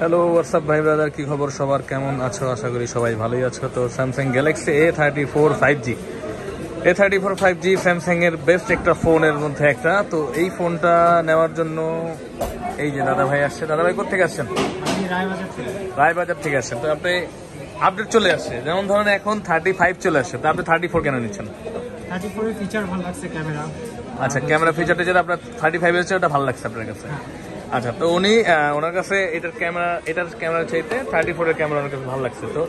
Hello WhatsApp ভাই brother, কি খবর সবার, কেমন আছো? আশা করি সবাই ভালোই আছো। তো Samsung Galaxy A34 5G A34 5G Samsung এর বেস্ট একটা ফোনের মধ্যে একটা। তো এই ফোনটা নেওয়ার জন্য এই যে দাদা ভাই আসছে। দাদা ভাই কোথেকে আসছেন? রায়বাজার থেকে আসছেন। তো আপনি আপডেট চলে আসছে, যেমন ধরেন এখন 35 চলে আসছে, তো আপনি 34 কেন নিচ্ছেন? 34 এর ফিচার ভালো লাগছে, ক্যামেরা। আচ্ছা, ক্যামেরা ফিচারটা যেটা আপনার 35 এর ওটা ভালো লাগছে আপনার কাছে। আচ্ছা, তো উনি ওনার কাছে এটার ক্যামেরা চাইতে 34 এর ক্যামেরা ওনার কাছে ভালো লাগছে। তো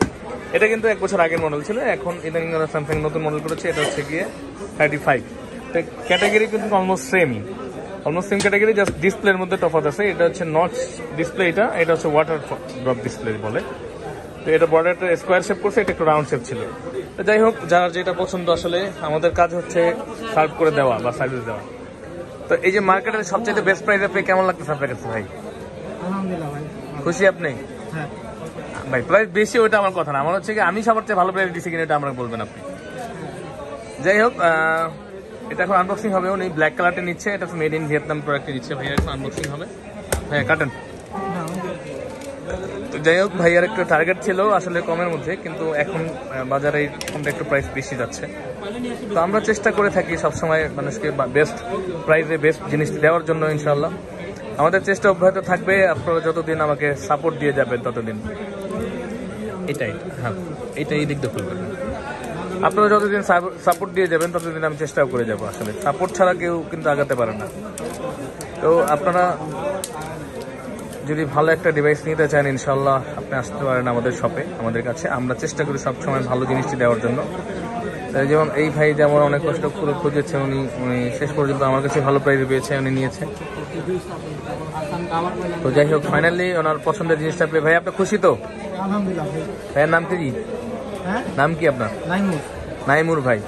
এটা কিন্তু 1 বছর আগের মডেল ছিল, এখন ইদানিং ওরা স্যামসাং নতুন মডেল করেছে, এটা হচ্ছে গিয়ে 35। তো ক্যাটাগরি কিন্তু অলমোস্ট সেম ক্যাটাগরি, জাস্ট ডিসপ্লের মধ্যে তফাৎ আছে। এটা হচ্ছে নচ ডিসপ্লে, এটা হচ্ছে ওয়াটার ড্রপ ডিসপ্লে বলে। তো এটা বর্ডারটা স্কোয়ার শেপ করছে, এটা একটু রাউন্ড শেপ ছিল। তো যাই হোক, যার যেটা পছন্দ, আসলে আমাদের কাজ হচ্ছে সার্ভ করে দেওয়া বা সার্ভিস দেওয়া। তো এই যে মার্কেটের সবচেয়ে বেস্ট প্রাইস আপনি কেমন লাগতেছে আপনার কাছে ভাই? আলহামদুলিল্লাহ ভাই, খুশি আপনি? হ্যাঁ ভাই প্রাইস বেশি ওটা আমার কথা না, আমার হচ্ছে কি আমি সবার চেয়ে ভালো প্রাইস দিচ্ছি কিনা এটা আমরা বলবেন আপনি। যাই হোক, এটা এখন আনবক্সিং হবে। উনি ব্ল্যাক কালারটা নিচ্ছে, এটা মেড ইন ভিয়েতনাম প্রোডাক্টে নিচ্ছে। ভাইয়া এখন আনবক্সিং হবে। হ্যাঁ কাটেন। তো যাই হোক, ভাইয়ার একটা টার্গেট ছিল আসলে কমের মধ্যে, কিন্তু এখন বাজারে এই ফোনটা একটু প্রাইস বেশি যাচ্ছে। তো আমরা চেষ্টা করে থাকি সবসময় মানুষকে বেস্ট প্রাইসে বেস্ট জিনিস দেওয়ার জন্য। ইনশাল্লাহ আমাদের চেষ্টা অব্যাহত থাকবে। আপনারা যতদিন আমাকে সাপোর্ট দিয়ে যাবেন ততদিন। এটাই, হ্যাঁ এইটাই, এই দিক দিয়ে খুলবেন। আপনারা যতদিন সাপোর্ট দিয়ে যাবেন ততদিন আমি চেষ্টাও করে যাবো। আসলে সাপোর্ট ছাড়া কেউ কিন্তু আগাতে পারে না। তো আপনারা যদি ভালো একটা ডিভাইস নিতে চান, ইনশাল্লাহ আপনি আসতে পারেন আমাদের শপে, আমাদের কাছে। আমরা চেষ্টা করি সবসময় ভালো জিনিসটি দেওয়ার জন্য। যেমন এই ভাই যেমন অনেক কষ্ট করে খুঁজেছে, উনি শেষ পর্যন্ত আমার কাছে ভালো প্রাইস পেয়েছে, উনি নিয়েছে। তো যাই হোক, ফাইনালি ওনার পছন্দের জিনিসটা পেয়ে ভাই আপনি খুশি তো? আলহামদুলিল্লাহ ভাই। ভাইয়ের নাম কি? হ্যাঁ, নাম কি আপনার? নাইমুর ভাই।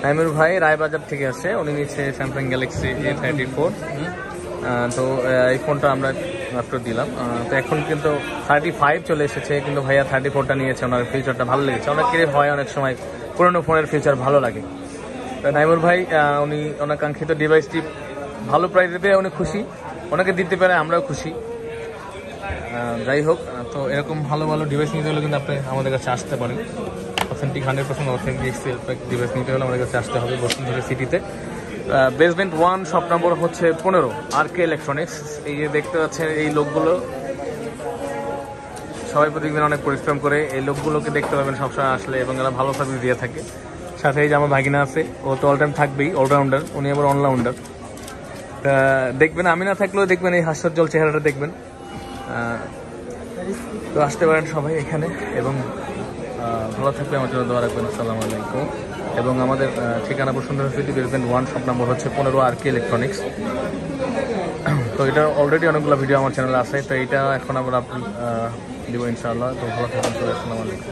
নাইমুর ভাই রায়বাজার থেকে আসছে, উনি নিচ্ছে স্যামসাং গ্যালাক্সি A34। তো এই ফোনটা আমরা মাত্র দিলাম। তো এখন কিন্তু 35 চলে এসেছে, কিন্তু ভাইয়া 34টা নিয়েছে। ওনার ফিচারটা ভালো লেগেছে। অনেকেরই হয় অনেক সময় পুরোনো ফোনের ফিচার ভালো লাগে। তো নাইমুর ভাই উনি ওনার কাঙ্ক্ষিত ডিভাইসটি ভালো প্রাইসে পেয়ে উনি খুশি, ওনাকে দিতে পারে আমরাও খুশি। যাই হোক, তো এরকম ভালো ভালো ডিভাইস নিতে হলে কিন্তু আপনি আমাদের কাছে আসতে পারেন। 100% অথেন্টিক ডিভাইস নিতে হলে আমাদের কাছে আসতে হবে বসুন্ধরা সিটিতে। বেসমেন্ট 1 শপ নম্বর হচ্ছে 15, RK ইলেকট্রনিক্স। এই যে দেখতে পাচ্ছেন এই লোকগুলো, সবাই প্রতিদিন অনেক পরিশ্রম করে। এই লোকগুলোকে দেখতে পাবেন সবসময় আসলে, এবং এরা ভালো সার্ভিস দিয়ে থাকে। সাথে এই যে আমার ভাগিনা আছে, ও তো অল টাইম থাকবেই, অলরাউন্ডার। উনি আবার অলরাউন্ডার। তা দেখবেন, আমি না থাকলেও দেখবেন এই হাস্যোজ্জ্বল চেহারাটা দেখবেন। তো আসতে পারেন সবাই এখানে, এবং ভালো থাকবে, আমার জন্য দোয়া রাখবেন। আসসালামু আলাইকুম। এবং আমাদের ঠিকানা Bashundhara city, basement 1 shop number হচ্ছে 15, RK ইলেকট্রনিক্স। তো এটা অলরেডি অনেকগুলো ভিডিও আমার চ্যানেলে আছে, তো এটা এখন আমরা দিব ইনশাআল্লাহ। তো ভালো থাকবেন সবাই, আসসালামু আলাইকুম।